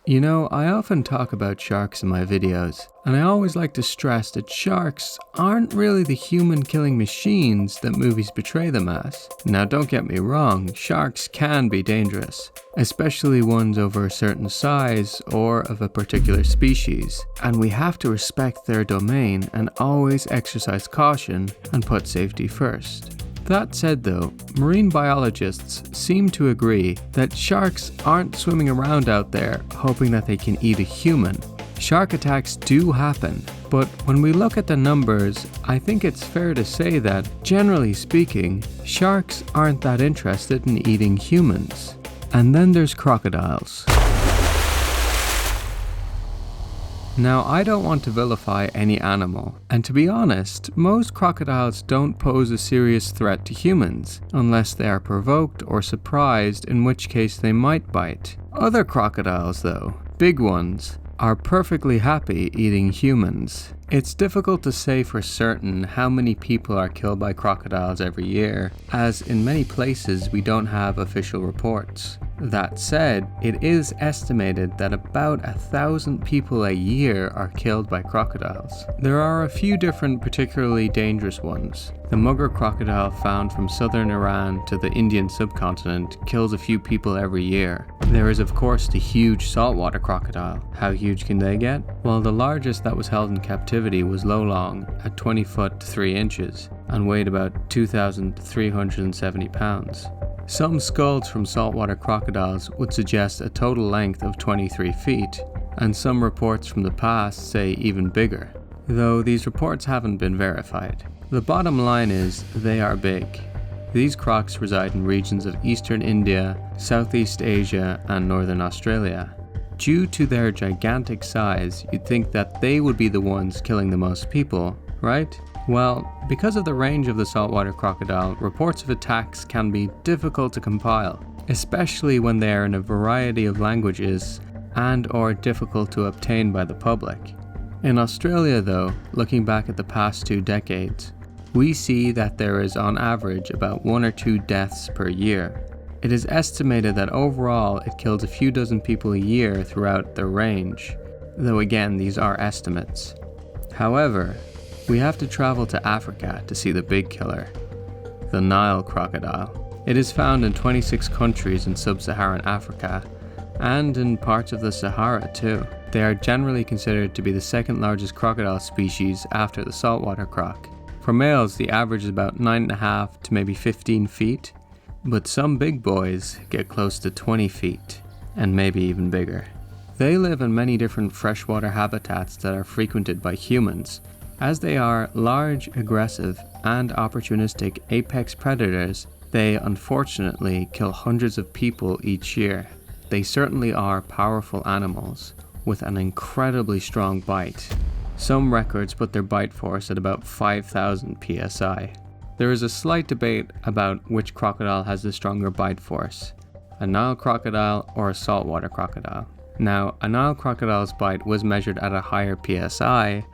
You know, I often talk about sharks in my videos, and I always like to stress that sharks aren't really the human-killing machines that movies portray them as. Now don't get me wrong, sharks can be dangerous, especially ones over a certain size or of a particular species, and we have to respect their domain and always exercise caution and put safety first. That said though, marine biologists seem to agree that sharks aren't swimming around out there hoping that they can eat a human. Shark attacks do happen, but when we look at the numbers, I think it's fair to say that, generally speaking, sharks aren't that interested in eating humans. And then there's crocodiles. Now, I don't want to vilify any animal, and to be honest, most crocodiles don't pose a serious threat to humans, unless they are provoked or surprised, in which case they might bite. Other crocodiles though, big ones, are perfectly happy eating humans. It's difficult to say for certain how many people are killed by crocodiles every year, as in many places we don't have official reports. That said, it is estimated that about 1,000 people a year are killed by crocodiles. There are a few different particularly dangerous ones. The mugger crocodile found from southern Iran to the Indian subcontinent kills a few people every year. There is of course the huge saltwater crocodile. How huge can they get? Well, the largest that was held in captivity was Lolong at 20 foot 3 inches and weighed about 2,370 pounds. Some skulls from saltwater crocodiles would suggest a total length of 23 feet, and some reports from the past say even bigger, though these reports haven't been verified. The bottom line is, they are big. These crocs reside in regions of eastern India, Southeast Asia, and northern Australia. Due to their gigantic size, you'd think that they would be the ones killing the most people, right? Well, because of the range of the saltwater crocodile, reports of attacks can be difficult to compile, especially when they are in a variety of languages and/or difficult to obtain by the public. In Australia though, looking back at the past 2 decades, we see that there is on average about 1 or 2 deaths per year. It is estimated that overall it kills a few dozen people a year throughout their range, though again these are estimates. However, we have to travel to Africa to see the big killer, the Nile crocodile. It is found in 26 countries in sub-Saharan Africa, and in parts of the Sahara too. They are generally considered to be the second largest crocodile species after the saltwater croc. For males, the average is about 9.5 to maybe 15 feet, but some big boys get close to 20 feet, and maybe even bigger. They live in many different freshwater habitats that are frequented by humans. As they are large, aggressive, and opportunistic apex predators, they unfortunately kill hundreds of people each year. They certainly are powerful animals, with an incredibly strong bite. Some records put their bite force at about 5,000 psi. There is a slight debate about which crocodile has the stronger bite force, a Nile crocodile or a saltwater crocodile. Now, a Nile crocodile's bite was measured at a higher psi,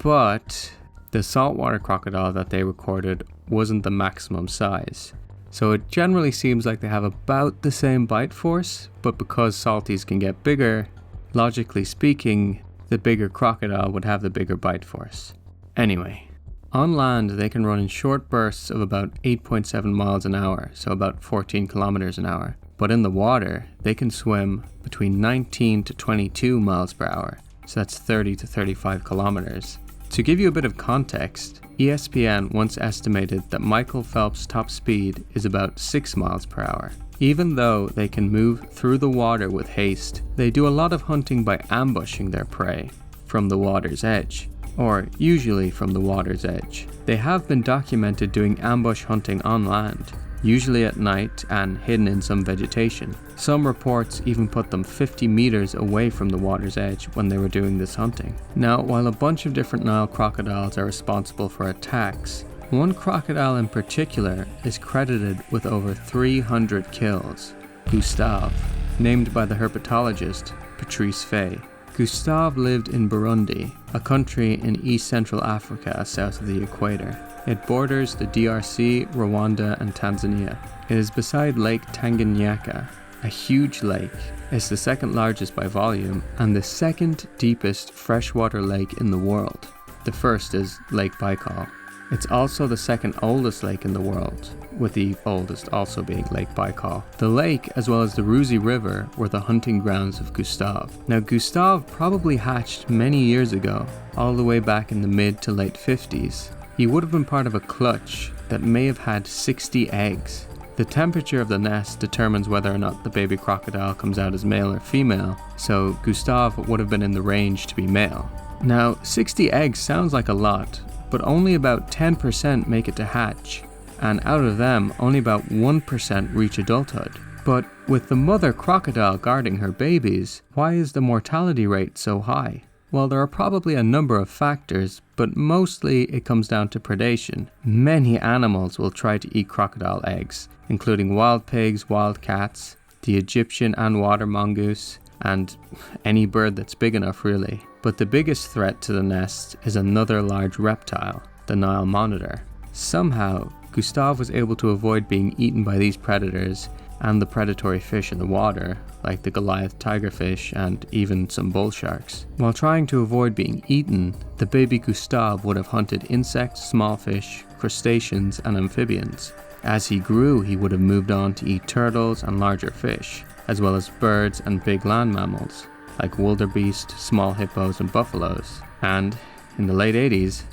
but the saltwater crocodile that they recorded wasn't the maximum size. So it generally seems like they have about the same bite force, but because salties can get bigger, logically speaking, the bigger crocodile would have the bigger bite force. Anyway, on land they can run in short bursts of about 8.7 miles an hour, so about 14 kilometers an hour. But in the water, they can swim between 19 to 22 miles per hour, so that's 30 to 35 kilometers. To give you a bit of context, ESPN once estimated that Michael Phelps' top speed is about 6 miles per hour. Even though they can move through the water with haste, they do a lot of hunting by ambushing their prey from the water's edge, or usually from the water's edge. They have been documented doing ambush hunting on land, usually at night and hidden in some vegetation. Some reports even put them 50 meters away from the water's edge when they were doing this hunting. Now, while a bunch of different Nile crocodiles are responsible for attacks, one crocodile in particular is credited with over 300 kills, Gustav, named by the herpetologist Patrice Fay. Gustav lived in Burundi, a country in East Central Africa south of the equator. It borders the DRC, Rwanda, and Tanzania. It is beside Lake Tanganyika, a huge lake. It's the second largest by volume and the second deepest freshwater lake in the world. The first is Lake Baikal. It's also the second oldest lake in the world, with the oldest also being Lake Baikal. The lake, as well as the Ruzi River, were the hunting grounds of Gustav. Now, Gustav probably hatched many years ago, all the way back in the mid to late 50s. He would have been part of a clutch that may have had 60 eggs. The temperature of the nest determines whether or not the baby crocodile comes out as male or female, so Gustav would have been in the range to be male. Now, 60 eggs sounds like a lot, but only about 10% make it to hatch, and out of them, only about 1% reach adulthood. But with the mother crocodile guarding her babies, why is the mortality rate so high? Well, there are probably a number of factors, but mostly it comes down to predation. Many animals will try to eat crocodile eggs, including wild pigs, wild cats, the Egyptian and water mongoose, and any bird that's big enough really. But the biggest threat to the nest is another large reptile, the Nile monitor. Somehow, Gustav was able to avoid being eaten by these predators and the predatory fish in the water, like the Goliath tigerfish and even some bull sharks. While trying to avoid being eaten, the baby Gustav would have hunted insects, small fish, crustaceans, and amphibians. As he grew, he would have moved on to eat turtles and larger fish, as well as birds and big land mammals, like wildebeest, small hippos, and buffaloes. And in the late 80s,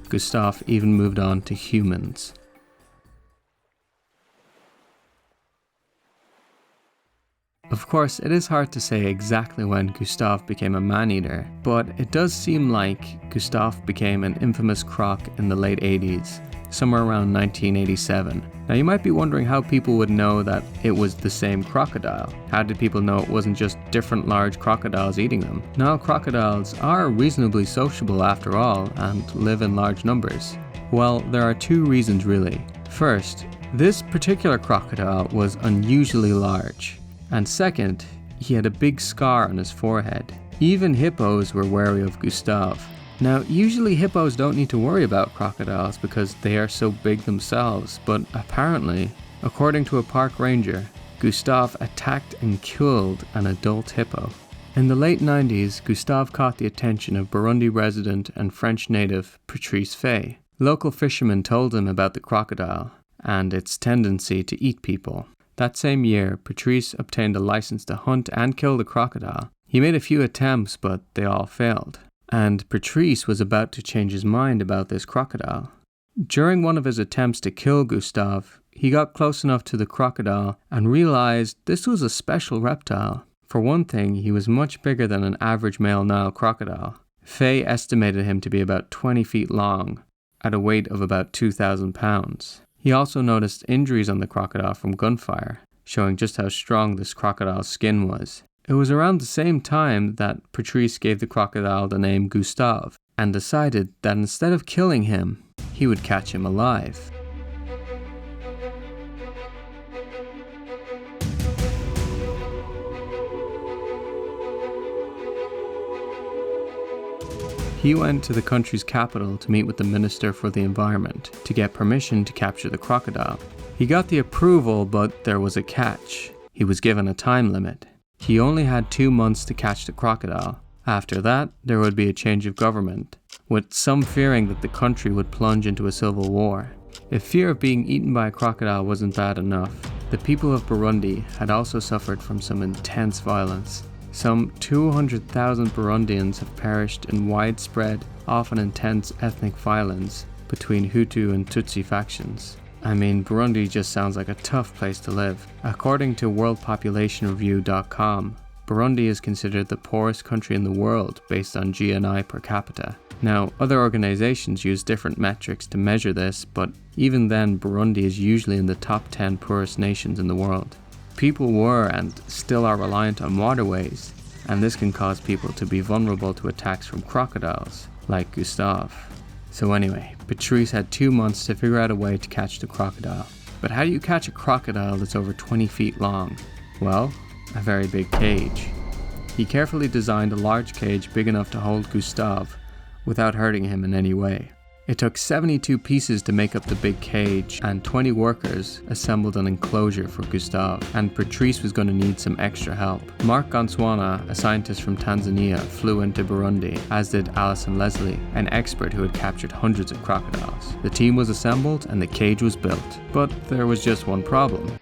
Gustav even moved on to humans. Of course, it is hard to say exactly when Gustav became a man-eater, but it does seem like Gustav became an infamous croc in the late 80s, somewhere around 1987. Now you might be wondering how people would know that it was the same crocodile. How did people know it wasn't just different large crocodiles eating them? Nile crocodiles are reasonably sociable after all and live in large numbers. Well, there are two reasons really. First, this particular crocodile was unusually large. And second, he had a big scar on his forehead. Even hippos were wary of Gustav. Now, usually hippos don't need to worry about crocodiles because they are so big themselves, but apparently, according to a park ranger, Gustav attacked and killed an adult hippo. In the late 90s, Gustav caught the attention of Burundi resident and French native Patrice Fay. Local fishermen told him about the crocodile and its tendency to eat people. That same year, Patrice obtained a license to hunt and kill the crocodile. He made a few attempts, but they all failed. And Patrice was about to change his mind about this crocodile. During one of his attempts to kill Gustav, he got close enough to the crocodile and realized this was a special reptile. For one thing, he was much bigger than an average male Nile crocodile. Fay estimated him to be about 20 feet long, at a weight of about 2,000 pounds. He also noticed injuries on the crocodile from gunfire, showing just how strong this crocodile's skin was. It was around the same time that Patrice gave the crocodile the name Gustav, and decided that instead of killing him, he would catch him alive. He went to the country's capital to meet with the Minister for the Environment to get permission to capture the crocodile. He got the approval, but there was a catch. He was given a time limit. He only had 2 months to catch the crocodile. After that, there would be a change of government, with some fearing that the country would plunge into a civil war. If fear of being eaten by a crocodile wasn't bad enough, the people of Burundi had also suffered from some intense violence. Some 200,000 Burundians have perished in widespread, often intense ethnic violence between Hutu and Tutsi factions. I mean, Burundi just sounds like a tough place to live. According to worldpopulationreview.com, Burundi is considered the poorest country in the world based on GNI per capita. Now, other organizations use different metrics to measure this, but even then, Burundi is usually in the top 10 poorest nations in the world. People were and still are reliant on waterways, and this can cause people to be vulnerable to attacks from crocodiles, like Gustav. So anyway, Patrice had 2 months to figure out a way to catch the crocodile. But how do you catch a crocodile that's over 20 feet long? Well, a very big cage. He carefully designed a large cage big enough to hold Gustav without hurting him in any way. It took 72 pieces to make up the big cage, and 20 workers assembled an enclosure for Gustav, and Patrice was going to need some extra help. Mark Gonzwana, a scientist from Tanzania, flew into Burundi, as did Alison Leslie, an expert who had captured hundreds of crocodiles. The team was assembled and the cage was built, but there was just one problem.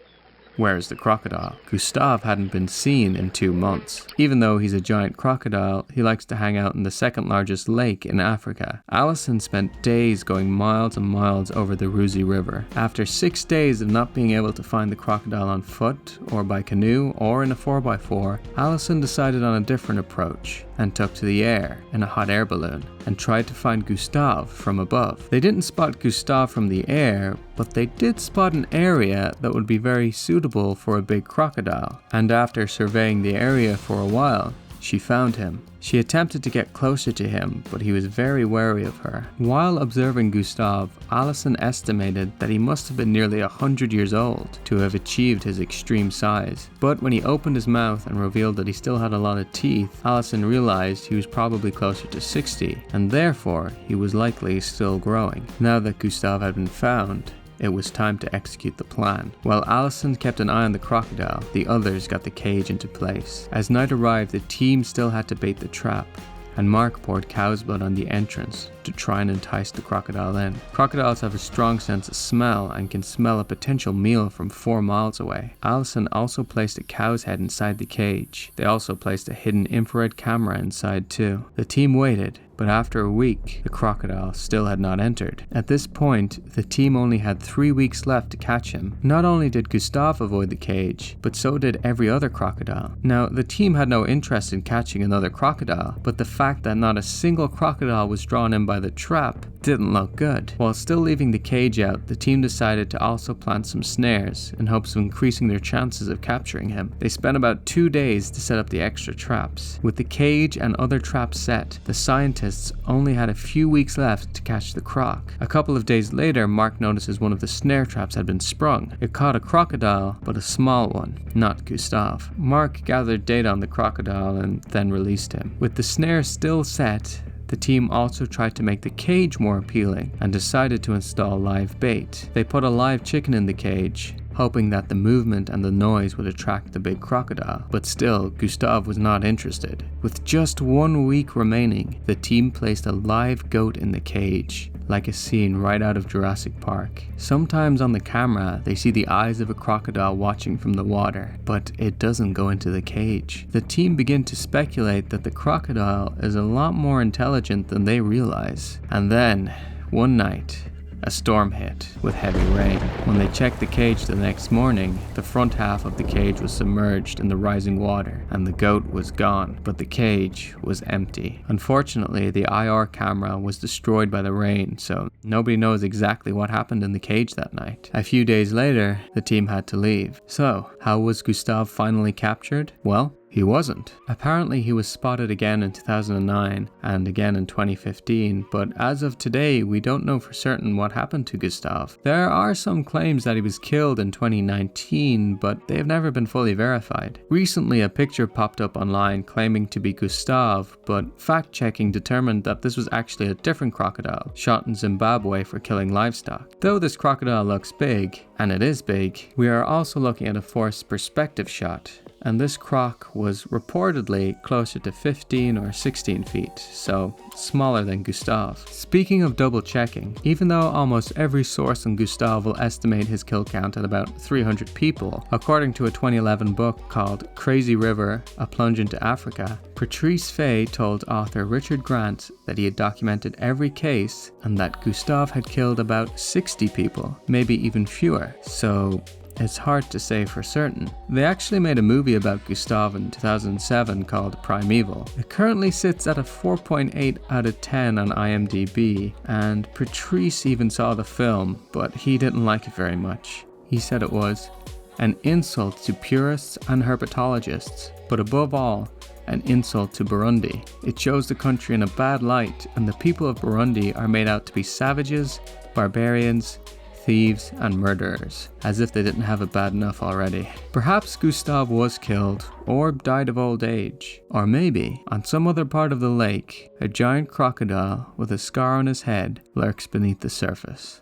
Where's the crocodile? Gustav hadn't been seen in 2 months. Even though he's a giant crocodile, he likes to hang out in the second largest lake in Africa. Alison spent days going miles and miles over the Ruzi River. After 6 days of not being able to find the crocodile on foot, or by canoe, or in a 4x4, Alison decided on a different approach and took to the air in a hot air balloon and tried to find Gustav from above. They didn't spot Gustav from the air, but they did spot an area that would be very suitable for a big crocodile. And after surveying the area for a while, she found him. She attempted to get closer to him, but he was very wary of her. While observing Gustav, Alison estimated that he must have been nearly 100 years old to have achieved his extreme size. But when he opened his mouth and revealed that he still had a lot of teeth, Alison realized he was probably closer to 60, and therefore he was likely still growing. Now that Gustav had been found, it was time to execute the plan. While Alison kept an eye on the crocodile, the others got the cage into place. As night arrived, the team still had to bait the trap, and Mark poured cow's blood on the entrance to try and entice the crocodile in. Crocodiles have a strong sense of smell and can smell a potential meal from 4 miles away. Alison also placed a cow's head inside the cage. They also placed a hidden infrared camera inside too. The team waited, but after a week, the crocodile still had not entered. At this point, the team only had 3 weeks left to catch him. Not only did Gustav avoid the cage, but so did every other crocodile. Now, the team had no interest in catching another crocodile, but the fact that not a single crocodile was drawn in by the trap didn't look good. While still leaving the cage out, the team decided to also plant some snares in hopes of increasing their chances of capturing him. They spent about 2 days to set up the extra traps. With the cage and other traps set, the scientists only had a few weeks left to catch the croc. A couple of days later, Mark notices one of the snare traps had been sprung. It caught a crocodile, but a small one, not Gustav. Mark gathered data on the crocodile and then released him. With the snare still set, the team also tried to make the cage more appealing and decided to install live bait. They put a live chicken in the cage, hoping that the movement and the noise would attract the big crocodile. But still, Gustav was not interested. With just 1 week remaining, the team placed a live goat in the cage, like a scene right out of Jurassic Park. Sometimes on the camera, they see the eyes of a crocodile watching from the water, but it doesn't go into the cage. The team begin to speculate that the crocodile is a lot more intelligent than they realize. And then, one night, a storm hit with heavy rain. When they checked the cage the next morning, the front half of the cage was submerged in the rising water and the goat was gone, but the cage was empty. Unfortunately, the IR camera was destroyed by the rain, so nobody knows exactly what happened in the cage that night. A few days later, the team had to leave. So, how was Gustav finally captured? Well, he wasn't. Apparently he was spotted again in 2009 and again in 2015, but as of today we don't know for certain what happened to Gustav. There are some claims that he was killed in 2019, but they have never been fully verified. Recently a picture popped up online claiming to be Gustav, but fact-checking determined that this was actually a different crocodile shot in Zimbabwe for killing livestock. Though this crocodile looks big, and it is big, we are also looking at a forced perspective shot. And this croc was reportedly closer to 15 or 16 feet, so smaller than Gustav. Speaking of double checking, even though almost every source on Gustav will estimate his kill count at about 300 people, according to a 2011 book called Crazy River, A Plunge into Africa, Patrice Fay told author Richard Grant that he had documented every case and that Gustav had killed about 60 people, maybe even fewer. So it's hard to say for certain. They actually made a movie about Gustav in 2007 called Primeval. It currently sits at a 4.8 out of 10 on IMDb, and Patrice even saw the film, but he didn't like it very much. He said it was an insult to purists and herpetologists, but above all, an insult to Burundi. It shows the country in a bad light, and the people of Burundi are made out to be savages, barbarians, thieves, and murderers, as if they didn't have it bad enough already. Perhaps Gustav was killed, or died of old age, or maybe, on some other part of the lake, a giant crocodile with a scar on his head lurks beneath the surface.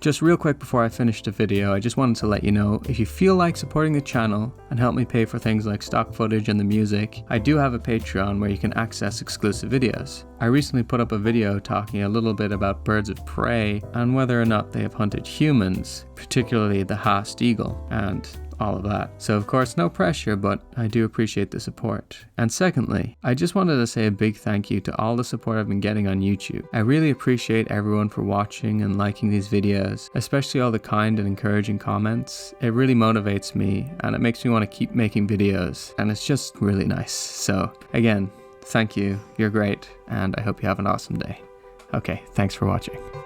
Just real quick before I finish the video, I just wanted to let you know, if you feel like supporting the channel and help me pay for things like stock footage and the music, I do have a Patreon where you can access exclusive videos. I recently put up a video talking a little bit about birds of prey and whether or not they have hunted humans, particularly the Haast eagle, and all of that. So of course no pressure, but I do appreciate the support. And secondly, I just wanted to say a big thank you to all the support I've been getting on YouTube. I really appreciate everyone for watching and liking these videos, especially all the kind and encouraging comments. It really motivates me and it makes me want to keep making videos, and it's just really nice. So again, thank you, you're great, and I hope you have an awesome day. Okay, thanks for watching.